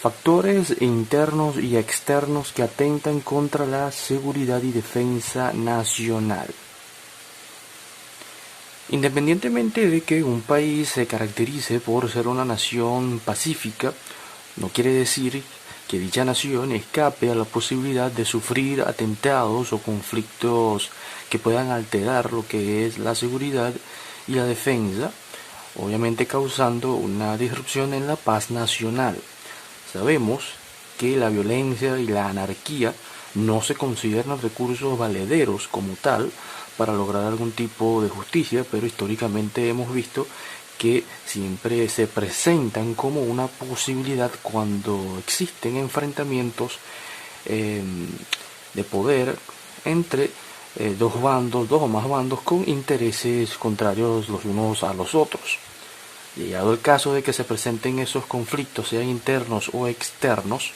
Factores internos y externos que atentan contra la seguridad y defensa nacional. Independientemente de que un país se caracterice por ser una nación pacífica, no quiere decir que dicha nación escape a la posibilidad de sufrir atentados o conflictos que puedan alterar lo que es la seguridad y la defensa, obviamente causando una disrupción en la paz nacional. Sabemos que la violencia y la anarquía no se consideran recursos valederos como tal para lograr algún tipo de justicia, pero históricamente hemos visto que siempre se presentan como una posibilidad cuando existen enfrentamientos de poder entre dos o más bandos con intereses contrarios los unos a los otros. Llegado el caso de que se presenten esos conflictos, sean internos o externos,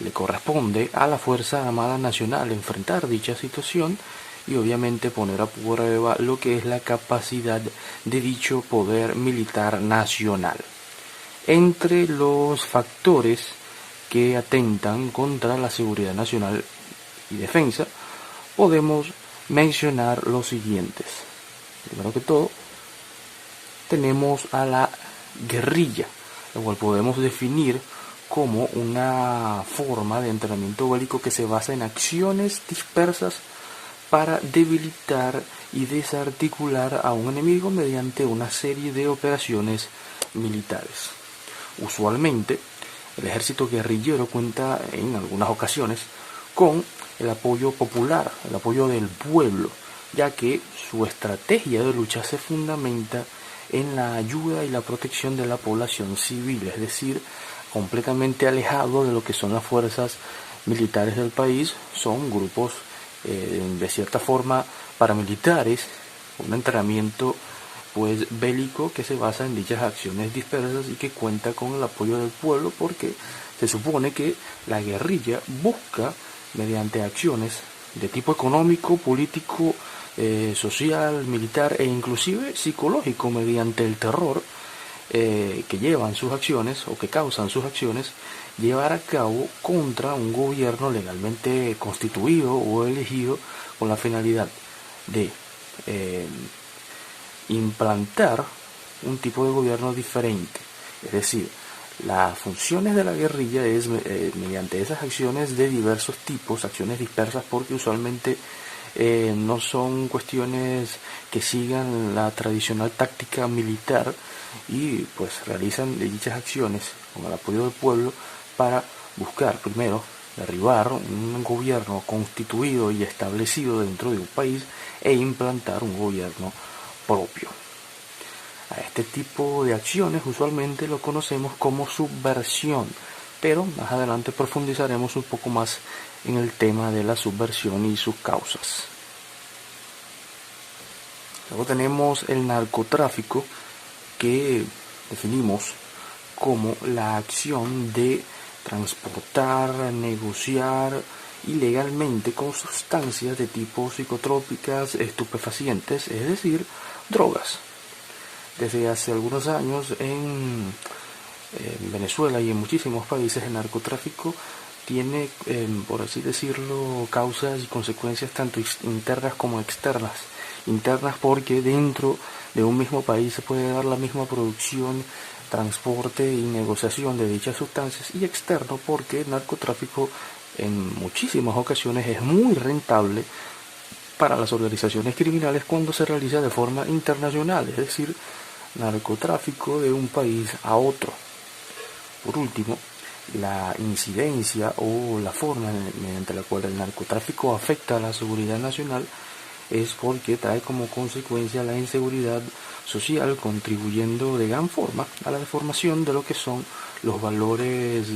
le corresponde a la Fuerza Armada Nacional enfrentar dicha situación y obviamente poner a prueba lo que es la capacidad de dicho poder militar nacional. Entre los factores que atentan contra la seguridad nacional y defensa, podemos mencionar los siguientes. Primero que todo, tenemos a la guerrilla, la cual podemos definir como una forma de entrenamiento bélico que se basa en acciones dispersas para debilitar y desarticular a un enemigo mediante una serie de operaciones militares. Usualmente, el ejército guerrillero cuenta en algunas ocasiones con el apoyo popular, el apoyo del pueblo, ya que su estrategia de lucha se fundamenta en la ayuda y la protección de la población civil, es decir, completamente alejado de lo que son las fuerzas militares del país. Son grupos de cierta forma paramilitares, un entrenamiento pues bélico que se basa en dichas acciones dispersas y que cuenta con el apoyo del pueblo, porque se supone que la guerrilla busca mediante acciones de tipo económico, político, social, militar e inclusive psicológico, mediante el terror que llevan sus acciones o que causan sus acciones, llevar a cabo contra un gobierno legalmente constituido o elegido con la finalidad de implantar un tipo de gobierno diferente. Es decir, las funciones de la guerrilla es mediante esas acciones de diversos tipos, acciones dispersas, porque usualmente no son cuestiones que sigan la tradicional táctica militar y pues realizan dichas acciones con el apoyo del pueblo para buscar primero derribar un gobierno constituido y establecido dentro de un país e implantar un gobierno propio. A este tipo de acciones usualmente lo conocemos como subversión, pero más adelante profundizaremos un poco más en el tema de la subversión y sus causas. Luego tenemos el narcotráfico, que definimos como la acción de transportar, negociar ilegalmente con sustancias de tipo psicotrópicas, estupefacientes, es decir, drogas. Desde hace algunos años en Venezuela y en muchísimos países el narcotráfico tiene, por así decirlo, causas y consecuencias tanto internas como externas. Internas porque dentro de un mismo país se puede dar la misma producción, transporte y negociación de dichas sustancias, y externo porque el narcotráfico en muchísimas ocasiones es muy rentable para las organizaciones criminales cuando se realiza de forma internacional, es decir, narcotráfico de un país a otro. Por último, la incidencia o la forma mediante la cual el narcotráfico afecta a la seguridad nacional es porque trae como consecuencia la inseguridad social, contribuyendo de gran forma a la deformación de lo que son los valores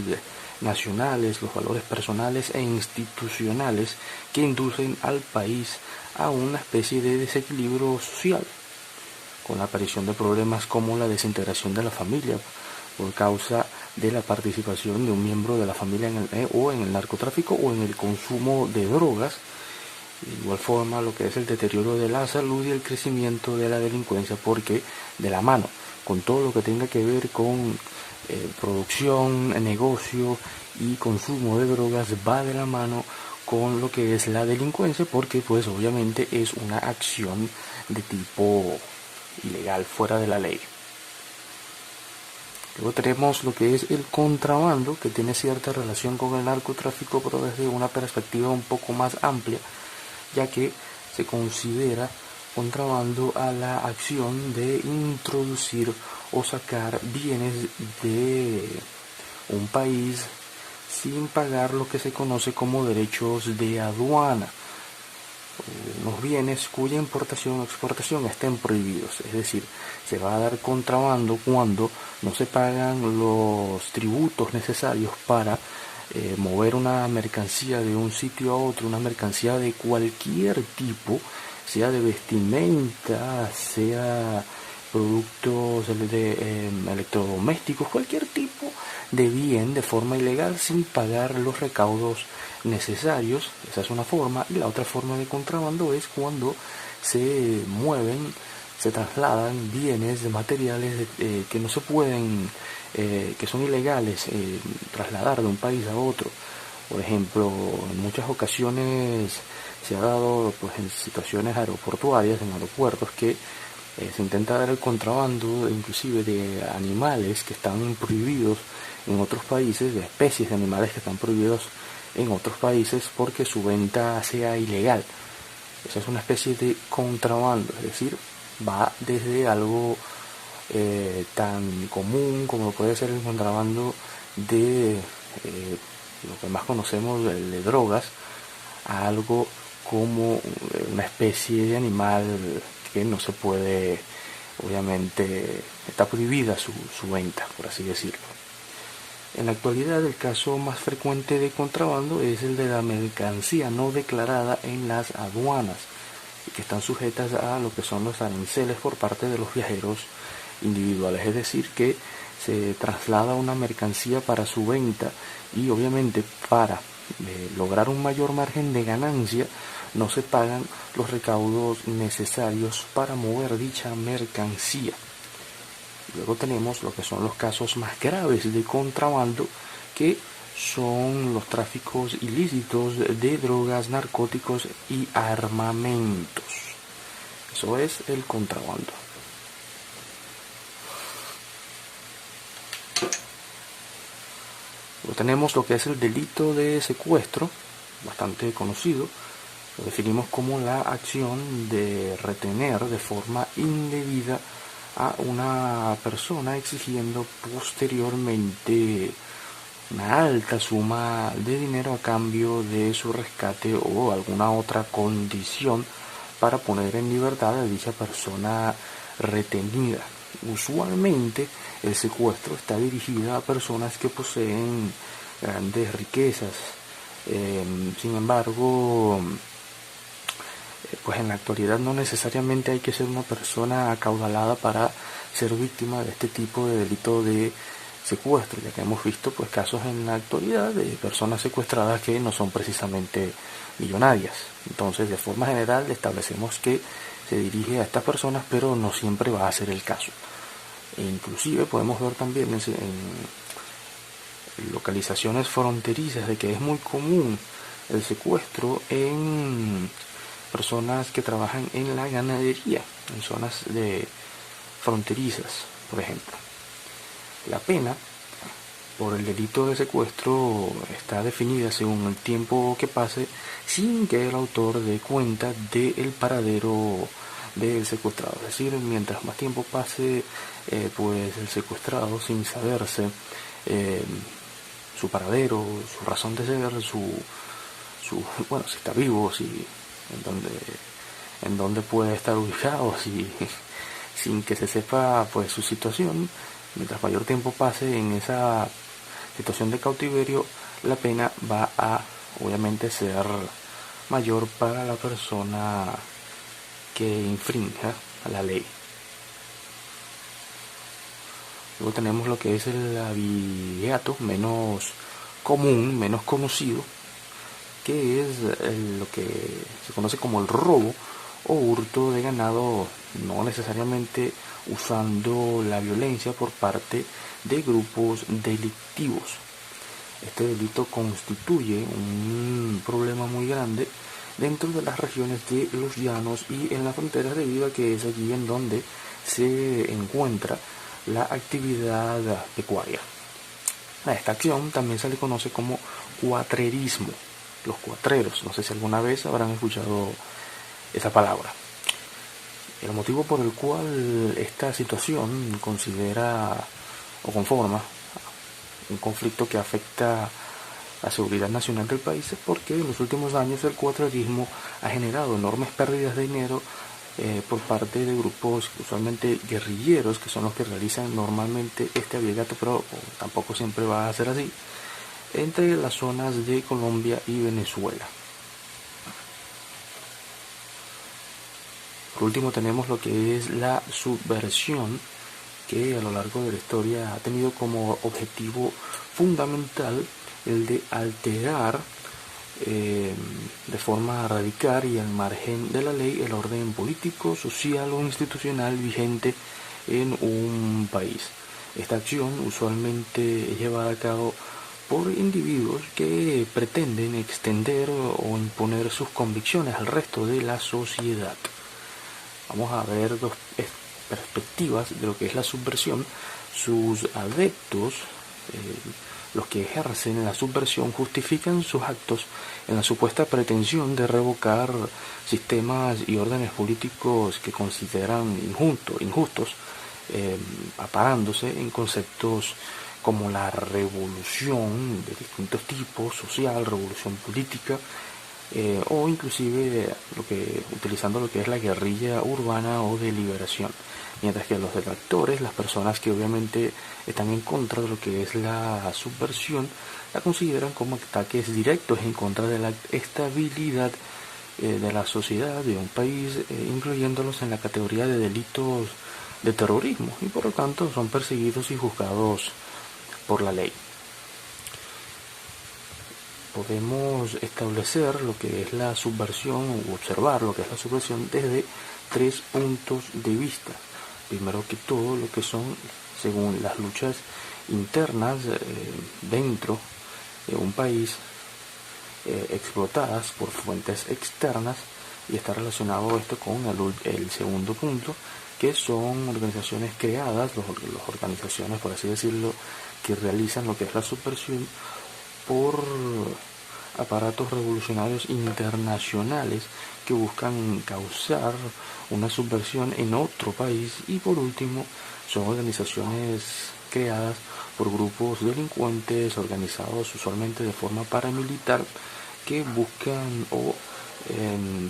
nacionales, los valores personales e institucionales que inducen al país a una especie de desequilibrio social, con la aparición de problemas como la desintegración de la familia por causa de la participación de un miembro de la familia en el narcotráfico o en el consumo de drogas. De igual forma, lo que es el deterioro de la salud y el crecimiento de la delincuencia, porque de la mano con todo lo que tenga que ver con producción, negocio y consumo de drogas va de la mano con lo que es la delincuencia, porque pues obviamente es una acción de tipo ilegal, fuera de la ley. Luego tenemos lo que es el contrabando, que tiene cierta relación con el narcotráfico, pero desde una perspectiva un poco más amplia, ya que se considera contrabando a la acción de introducir o sacar bienes de un país sin pagar lo que se conoce como derechos de aduana, unos bienes cuya importación o exportación estén prohibidos. Es decir, se va a dar contrabando cuando no se pagan los tributos necesarios para mover una mercancía de un sitio a otro, una mercancía de cualquier tipo, sea de vestimenta, sea productos de electrodomésticos, cualquier tipo de bien de forma ilegal sin pagar los recaudos necesarios. Esa es una forma. Y la otra forma de contrabando es cuando se mueven, se trasladan bienes, materiales que no se pueden, que son ilegales, trasladar de un país a otro. Por ejemplo, en muchas ocasiones se ha dado pues en situaciones aeroportuarias, en aeropuertos, que se intenta dar el contrabando inclusive de animales que están prohibidos en otros países, de especies de animales que están prohibidos en otros países, porque su venta sea ilegal. Esa es una especie de contrabando, es decir, va desde algo tan común como puede ser el contrabando de lo que más conocemos de drogas, a algo como una especie de animal que no se puede, obviamente está prohibida su venta, por así decirlo. En la actualidad, el caso más frecuente de contrabando es el de la mercancía no declarada en las aduanas y que están sujetas a lo que son los aranceles por parte de los viajeros individuales. Es decir, que se traslada una mercancía para su venta y obviamente para lograr un mayor margen de ganancia no se pagan los recaudos necesarios para mover dicha mercancía. Luego tenemos lo que son los casos más graves de contrabando, que son los tráficos ilícitos de drogas, narcóticos y armamentos. Eso es el contrabando. Luego tenemos lo que es el delito de secuestro, bastante conocido. Lo definimos como la acción de retener de forma indebida a una persona exigiendo posteriormente una alta suma de dinero a cambio de su rescate o alguna otra condición para poner en libertad a dicha persona retenida. Usualmente el secuestro está dirigido a personas que poseen grandes riquezas. Sin embargo, pues en la actualidad no necesariamente hay que ser una persona acaudalada para ser víctima de este tipo de delito de secuestro, ya que hemos visto pues casos en la actualidad de personas secuestradas que no son precisamente millonarias. Entonces, de forma general establecemos que se dirige a estas personas, pero no siempre va a ser el caso. E inclusive podemos ver también en localizaciones fronterizas de que es muy común el secuestro en personas que trabajan en la ganadería, en zonas fronterizas, por ejemplo. La pena por el delito de secuestro está definida según el tiempo que pase sin que el autor dé cuenta del paradero del secuestrado. Es decir, mientras más tiempo pase pues el secuestrado sin saberse su paradero, su razón de ser, bueno, si está vivo, si en dónde puede estar ubicado, sin que se sepa pues su situación, mientras mayor tiempo pase en esa situación de cautiverio, la pena va a obviamente ser mayor para la persona que infrinja la ley. Luego tenemos lo que es el abigeato, menos común, menos conocido, que es lo que se conoce como el robo o hurto de ganado, no necesariamente usando la violencia por parte de grupos delictivos. Este delito constituye un problema muy grande dentro de las regiones de los llanos y en las fronteras, debido a que es allí en donde se encuentra la actividad pecuaria. A esta acción también se le conoce como cuatrerismo. Los cuatreros, no sé si alguna vez habrán escuchado esa palabra. El motivo por el cual esta situación considera o conforma un conflicto que afecta la seguridad nacional del país es porque en los últimos años el cuatrerismo ha generado enormes pérdidas de dinero por parte de grupos usualmente guerrilleros, que son los que realizan normalmente este abigeato, pero tampoco siempre va a ser así, entre las zonas de Colombia y Venezuela. Por último tenemos lo que es la subversión, que a lo largo de la historia ha tenido como objetivo fundamental el de alterar de forma radical y al margen de la ley el orden político, social o institucional vigente en un país. Esta acción usualmente es llevada a cabo por individuos que pretenden extender o imponer sus convicciones al resto de la sociedad. Vamos a ver dos perspectivas de lo que es la subversión. Sus adeptos, los que ejercen la subversión, justifican sus actos en la supuesta pretensión de revocar sistemas y órdenes políticos que consideran injustos, aparándose en conceptos como la revolución de distintos tipos, social, revolución política, o inclusive utilizando lo que es la guerrilla urbana o de liberación. Mientras que los detractores, las personas que obviamente están en contra de lo que es la subversión, la consideran como ataques directos en contra de la estabilidad de la sociedad de un país, incluyéndolos en la categoría de delitos de terrorismo, y por lo tanto son perseguidos y juzgados por la ley. Podemos establecer lo que es la subversión o observar lo que es la subversión desde 3 puntos de vista. Primero que todo, lo que son, según las luchas internas dentro de un país, explotadas por fuentes externas, y está relacionado esto con el segundo punto, que son organizaciones creadas, las organizaciones, por así decirlo, que realizan lo que es la subversión por aparatos revolucionarios internacionales que buscan causar una subversión en otro país. Y por último, son organizaciones creadas por grupos delincuentes organizados usualmente de forma paramilitar, que buscan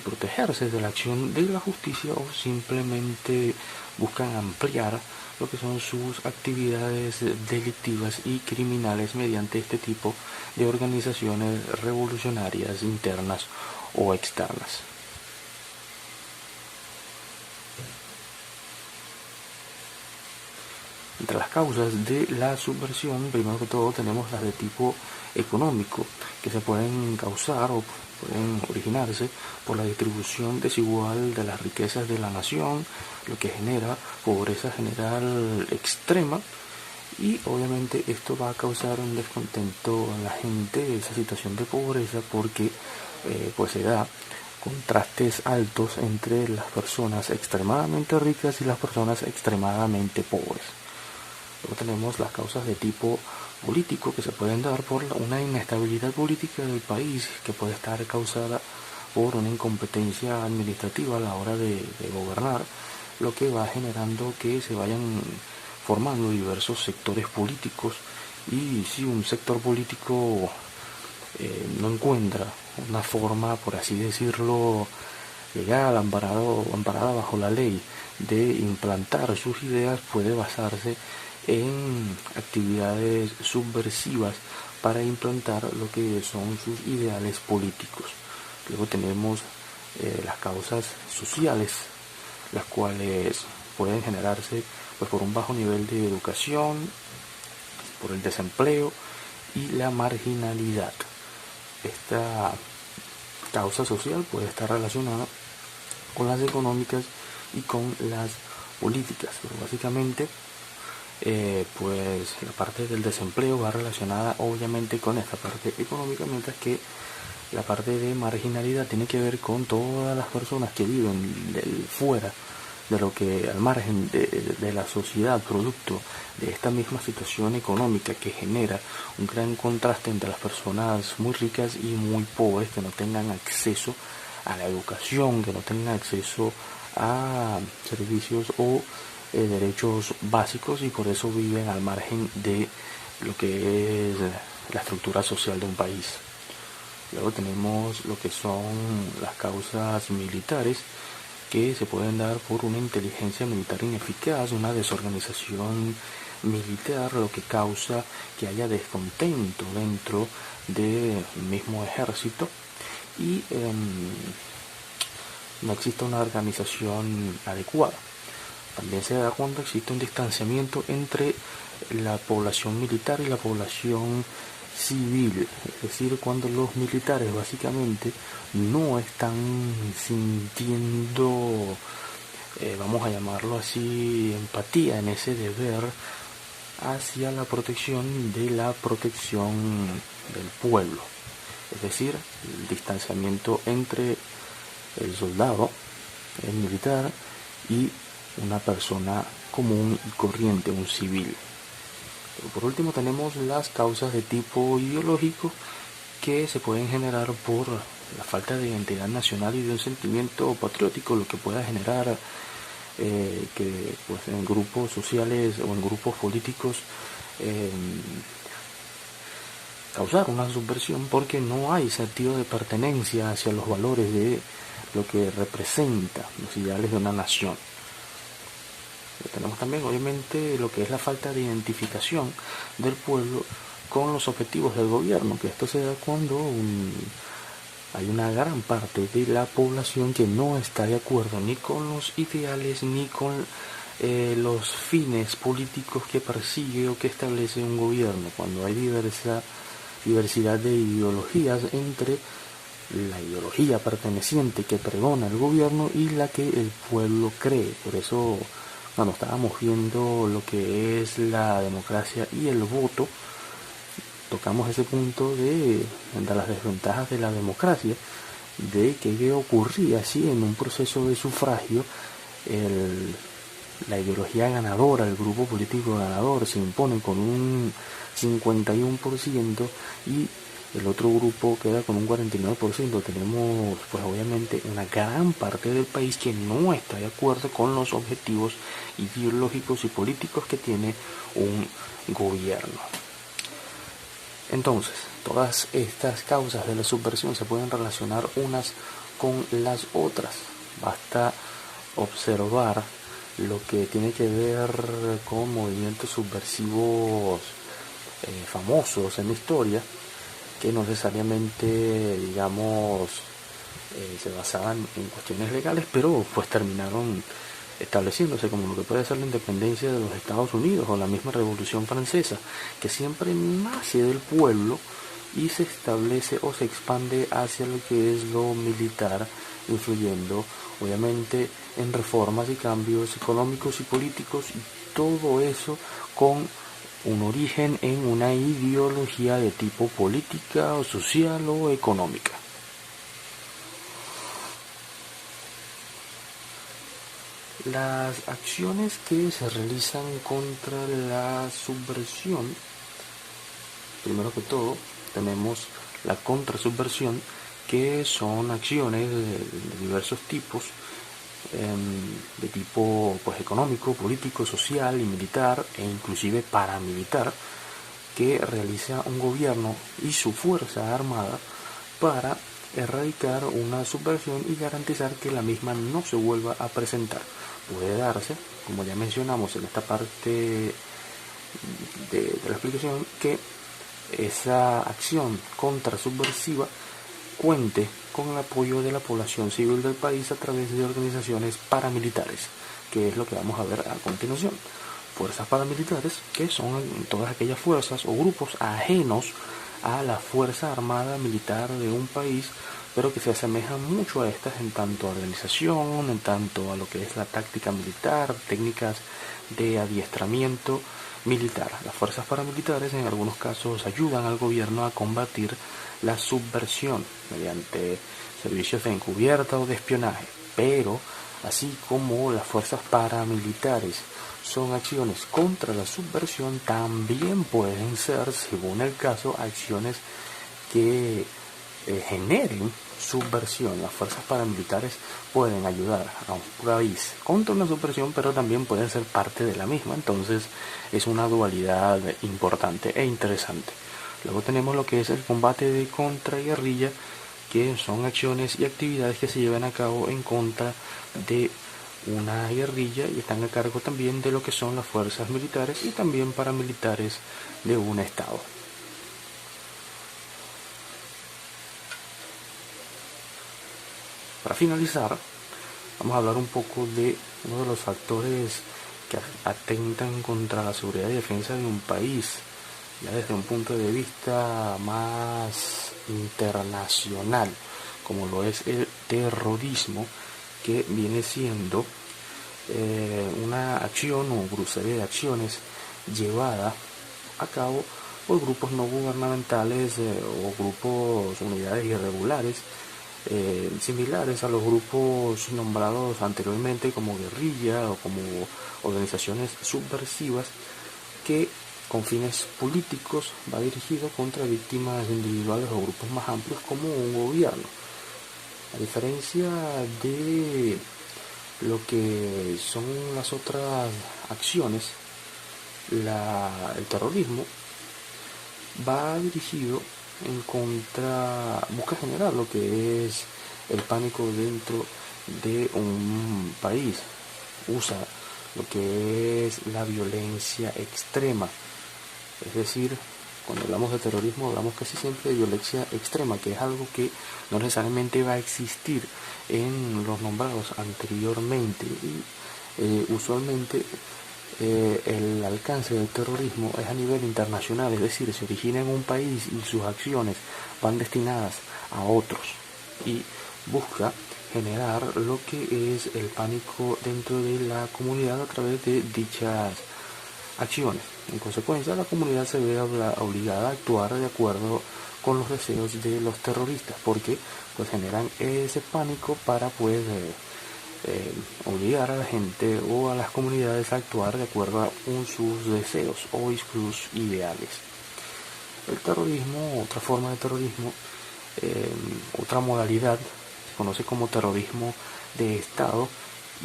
protegerse de la acción de la justicia, o simplemente buscan ampliar lo que son sus actividades delictivas y criminales mediante este tipo de organizaciones revolucionarias internas o externas. Entre las causas de la subversión, primero que todo tenemos las de tipo económico, que se pueden causar o pueden originarse por la distribución desigual de las riquezas de la nación, lo que genera pobreza general extrema, y obviamente esto va a causar un descontento en la gente, esa situación de pobreza, porque pues se da contrastes altos entre las personas extremadamente ricas y las personas extremadamente pobres. Luego tenemos las causas de tipo político, que se pueden dar por una inestabilidad política del país, que puede estar causada por una incompetencia administrativa a la hora de gobernar, lo que va generando que se vayan formando diversos sectores políticos. Y si un sector político no encuentra una forma, por así decirlo, legal, amparada bajo la ley, de implantar sus ideas, puede basarse en actividades subversivas para implantar lo que son sus ideales políticos. Luego tenemos las causas sociales, las cuales pueden generarse pues por un bajo nivel de educación, por el desempleo y la marginalidad. Esta causa social puede estar relacionada con las económicas y con las políticas, pero básicamente pues la parte del desempleo va relacionada obviamente con esta parte económica, mientras que la parte de marginalidad tiene que ver con todas las personas que viven fuera de lo que al margen de la sociedad, producto de esta misma situación económica que genera un gran contraste entre las personas muy ricas y muy pobres, que no tengan acceso a la educación, que no tengan acceso a servicios o derechos básicos, y por eso viven al margen de lo que es la estructura social de un país. Luego tenemos lo que son las causas militares, que se pueden dar por una inteligencia militar ineficaz, una desorganización militar, lo que causa que haya descontento dentro del mismo ejército y no existe una organización adecuada. También se da cuando existe un distanciamiento entre la población militar y la población civil, es decir, cuando los militares básicamente no están sintiendo, vamos a llamarlo así, empatía en ese deber hacia la protección de la protección del pueblo, es decir, el distanciamiento entre el soldado, el militar, y una persona común y corriente, un civil. Por último tenemos las causas de tipo ideológico, que se pueden generar por la falta de identidad nacional y de un sentimiento patriótico, lo que pueda generar que pues en grupos sociales o en grupos políticos causar una subversión, porque no hay sentido de pertenencia hacia los valores de lo que representa los ideales de una nación. Tenemos también obviamente lo que es la falta de identificación del pueblo con los objetivos del gobierno, que esto se da cuando hay una gran parte de la población que no está de acuerdo ni con los ideales ni con los fines políticos que persigue o que establece un gobierno, cuando hay diversidad de ideologías entre la ideología perteneciente que pregona el gobierno y la que el pueblo cree. Por eso, cuando estábamos viendo lo que es la democracia y el voto, tocamos ese punto de las desventajas de la democracia, de qué ocurría si en un proceso de sufragio la ideología ganadora, el grupo político ganador se impone con un 51% y el otro grupo queda con un 49%. Tenemos pues obviamente una gran parte del país que no está de acuerdo con los objetivos ideológicos y políticos que tiene un gobierno. Entonces, todas estas causas de la subversión se pueden relacionar unas con las otras. Basta observar lo que tiene que ver con movimientos subversivos famosos en la historia, que no necesariamente, digamos, se basaban en cuestiones legales, pero pues terminaron estableciéndose, como lo que puede ser la independencia de los Estados Unidos o la misma Revolución Francesa, que siempre nace del pueblo y se establece o se expande hacia lo que es lo militar, influyendo obviamente en reformas y cambios económicos y políticos, y todo eso con un origen en una ideología de tipo política o social o económica. Las acciones que se realizan contra la subversión, primero que todo tenemos la contrasubversión, que son acciones de diversos tipos, de tipo pues económico, político, social y militar, e inclusive paramilitar, que realiza un gobierno y su fuerza armada para erradicar una subversión y garantizar que la misma no se vuelva a presentar. Puede darse, como ya mencionamos en esta parte de la explicación, que esa acción contrasubversiva cuente con el apoyo de la población civil del país a través de organizaciones paramilitares, que es lo que vamos a ver a continuación. Fuerzas paramilitares, que son todas aquellas fuerzas o grupos ajenos a la fuerza armada militar de un país, pero que se asemejan mucho a estas en tanto a organización, en tanto a lo que es la táctica militar, técnicas de adiestramiento militar. Las fuerzas paramilitares en algunos casos ayudan al gobierno a combatir la subversión mediante servicios de encubierta o de espionaje, pero así como las fuerzas paramilitares son acciones contra la subversión, también pueden ser, según el caso, acciones que generen subversión. Las fuerzas paramilitares pueden ayudar a un país contra una subversión, pero también pueden ser parte de la misma. Entonces es una dualidad importante e interesante. Luego tenemos lo que es el combate de contraguerrilla, que son acciones y actividades que se llevan a cabo en contra de una guerrilla y están a cargo también de lo que son las fuerzas militares y también paramilitares de un estado. Para finalizar, vamos a hablar un poco de uno de los factores que atentan contra la seguridad y defensa de un país, ya desde un punto de vista más internacional, como lo es el terrorismo, que viene siendo una acción o serie de acciones llevada a cabo por grupos no gubernamentales o grupos, unidades irregulares, similares a los grupos nombrados anteriormente como guerrilla o como organizaciones subversivas, que con fines políticos va dirigido contra víctimas individuales o grupos más amplios como un gobierno. A diferencia de lo que son las otras acciones, el terrorismo va dirigido busca generar lo que es el pánico dentro de un país. Usa lo que es la violencia extrema. Es decir, cuando hablamos de terrorismo hablamos casi siempre de violencia extrema, que es algo que no necesariamente va a existir en los nombrados anteriormente, y usualmente el alcance del terrorismo es a nivel internacional, es decir, se origina en un país y sus acciones van destinadas a otros y busca generar lo que es el pánico dentro de la comunidad a través de dichas acciones. En consecuencia, la comunidad se ve obligada a actuar de acuerdo con los deseos de los terroristas, porque pues generan ese pánico para obligar a la gente o a las comunidades a actuar de acuerdo a sus deseos o sus ideales. El terrorismo, otra forma de terrorismo, otra modalidad, se conoce como terrorismo de Estado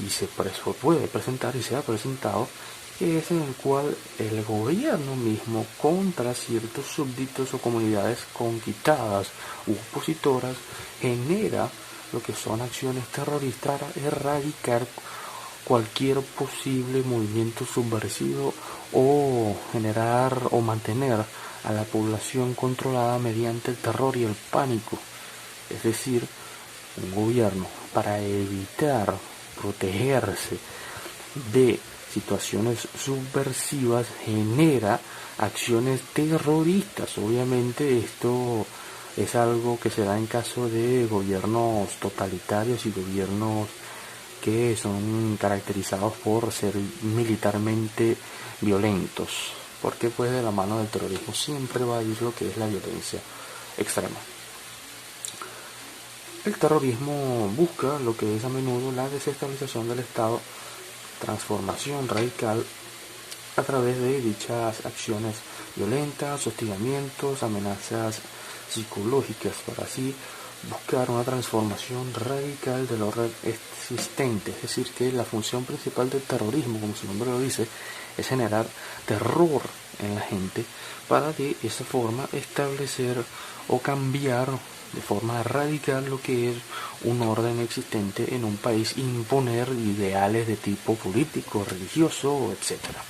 y se puede presentar y se ha presentado, que es en el cual el gobierno mismo contra ciertos súbditos o comunidades conquistadas u opositoras genera lo que son acciones terroristas para erradicar cualquier posible movimiento subversivo o generar o mantener a la población controlada mediante el terror y el pánico. Es decir, un gobierno, para evitar protegerse de situaciones subversivas, genera acciones terroristas. Obviamente esto es algo que se da en caso de gobiernos totalitarios y gobiernos que son caracterizados por ser militarmente violentos, porque pues de la mano del terrorismo siempre va a ir lo que es la violencia extrema. El terrorismo busca lo que es a menudo la desestabilización del Estado, transformación radical a través de dichas acciones violentas, hostigamientos, amenazas psicológicas, para así buscar una transformación radical del orden existente. Es decir, que la función principal del terrorismo, como su nombre lo dice, es generar terror en la gente para de esa forma establecer o cambiar de forma radical lo que es un orden existente en un país, imponer ideales de tipo político, religioso, etcétera.